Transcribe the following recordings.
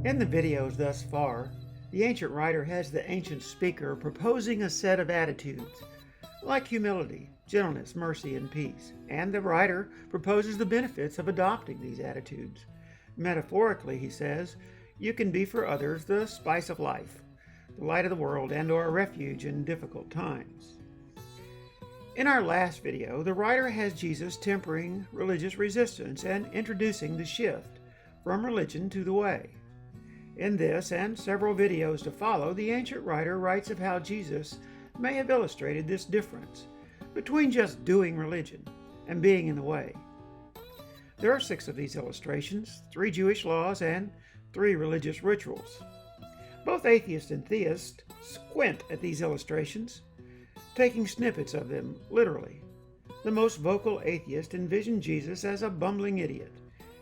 In the videos thus far, the ancient writer has the ancient speaker proposing a set of attitudes, like humility, gentleness, mercy, and peace, and the writer proposes the benefits of adopting these attitudes. Metaphorically, he says, you can be for others the spice of life, the light of the world, and/or a refuge in difficult times. In our last video, the writer has Jesus tempering religious resistance and introducing the shift from religion to the way. In this and several videos to follow, the ancient writer writes of how Jesus may have illustrated this difference between just doing religion and being in the way. There are 6 of these illustrations, 3 Jewish laws and 3 religious rituals. Both atheists and theists squint at these illustrations, taking snippets of them literally. The most vocal atheist envisioned Jesus as a bumbling idiot,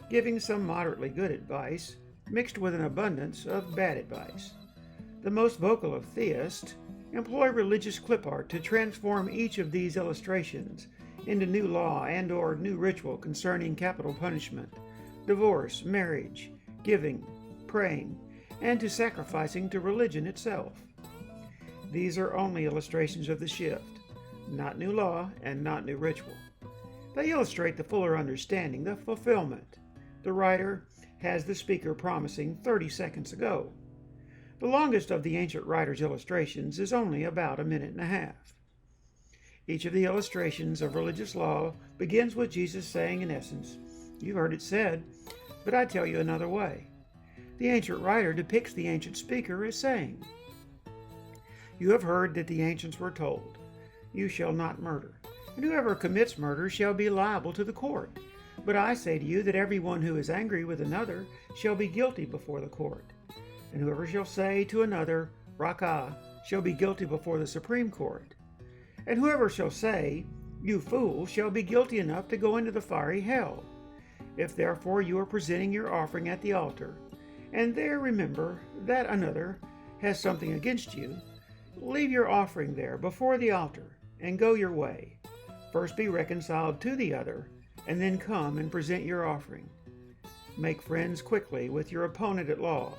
giving some moderately good advice, mixed with an abundance of bad advice. The most vocal of theists employ religious clip art to transform each of these illustrations into new law and/or new ritual concerning capital punishment, divorce, marriage, giving, praying, and to sacrificing to religion itself. These are only illustrations of the shift, not new law and not new ritual. They illustrate the fuller understanding, the fulfillment. The writer has the speaker promising 30 seconds ago. The longest of the ancient writer's illustrations is only about 1.5 minutes. Each of the illustrations of religious law begins with Jesus saying, in essence, "You've heard it said, but I tell you another way." The ancient writer depicts the ancient speaker as saying, "You have heard that the ancients were told, 'You shall not murder, and whoever commits murder shall be liable to the court.' But I say to you that everyone who is angry with another shall be guilty before the court. And whoever shall say to another, 'Raca,' shall be guilty before the Supreme Court. And whoever shall say, 'You fool,' shall be guilty enough to go into the fiery hell. If therefore you are presenting your offering at the altar, and there remember that another has something against you, leave your offering there before the altar, and go your way. First be reconciled to the other, and then come and present your offering. Make friends quickly with your opponent at law,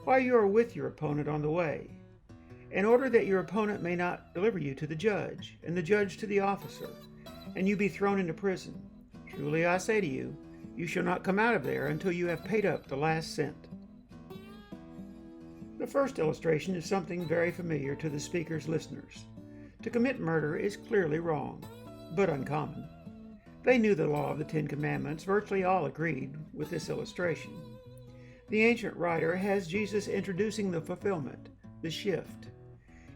while you are with your opponent on the way, in order that your opponent may not deliver you to the judge, and the judge to the officer, and you be thrown into prison. Truly I say to you, you shall not come out of there until you have paid up the last cent." The first illustration is something very familiar to the speaker's listeners. To commit murder is clearly wrong, but uncommon. They knew the law of the 10 Commandments. Virtually all agreed with this illustration. The ancient writer has Jesus introducing the fulfillment, the shift.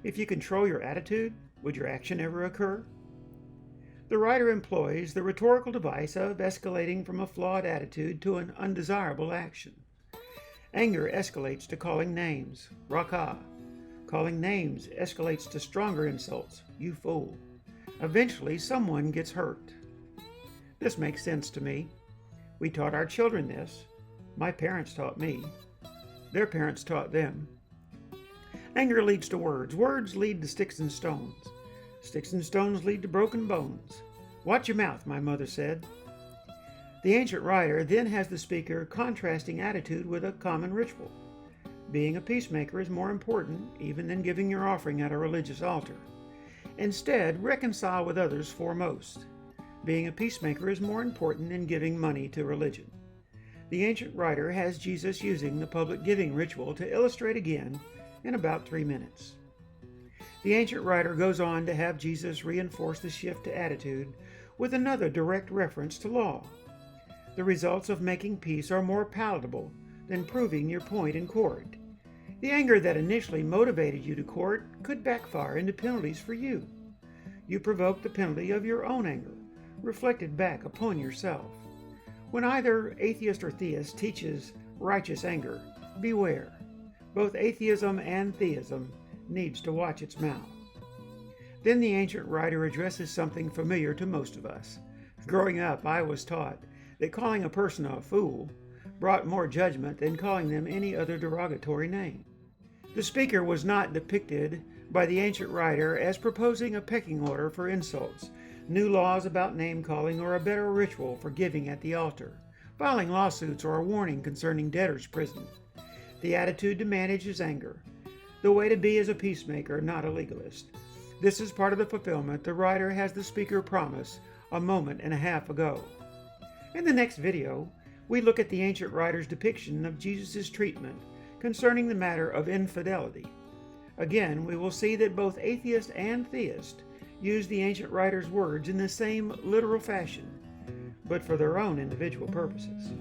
If you control your attitude, would your action ever occur? The writer employs the rhetorical device of escalating from a flawed attitude to an undesirable action. Anger escalates to calling names, Raca. Calling names escalates to stronger insults, "You fool." Eventually, someone gets hurt. This makes sense to me. We taught our children this. My parents taught me. Their parents taught them. Anger leads to words. Words lead to sticks and stones. Sticks and stones lead to broken bones. Watch your mouth, my mother said. The ancient writer then has the speaker contrasting attitude with a common ritual. Being a peacemaker is more important even than giving your offering at a religious altar. Instead, reconcile with others foremost. Being a peacemaker is more important than giving money to religion. The ancient writer has Jesus using the public giving ritual to illustrate again in about 3 minutes. The ancient writer goes on to have Jesus reinforce the shift to attitude with another direct reference to law. The results of making peace are more palatable than proving your point in court. The anger that initially motivated you to court could backfire into penalties for you. You provoke the penalty of your own anger, reflected back upon yourself. When either atheist or theist teaches righteous anger, beware. Both atheism and theism needs to watch its mouth. Then the ancient writer addresses something familiar to most of us. Growing up, I was taught that calling a person a fool brought more judgment than calling them any other derogatory name. The speaker was not depicted by the ancient writer as proposing a pecking order for insults, new laws about name-calling, or a better ritual for giving at the altar, filing lawsuits, or a warning concerning debtor's prison. The attitude to manage is anger. The way to be is a peacemaker, not a legalist. This is part of the fulfillment the writer has the speaker promise a moment and a half ago. In the next video, we look at the ancient writer's depiction of Jesus' treatment concerning the matter of infidelity. Again, we will see that both atheist and theist use the ancient writer's words in the same literal fashion, but for their own individual purposes.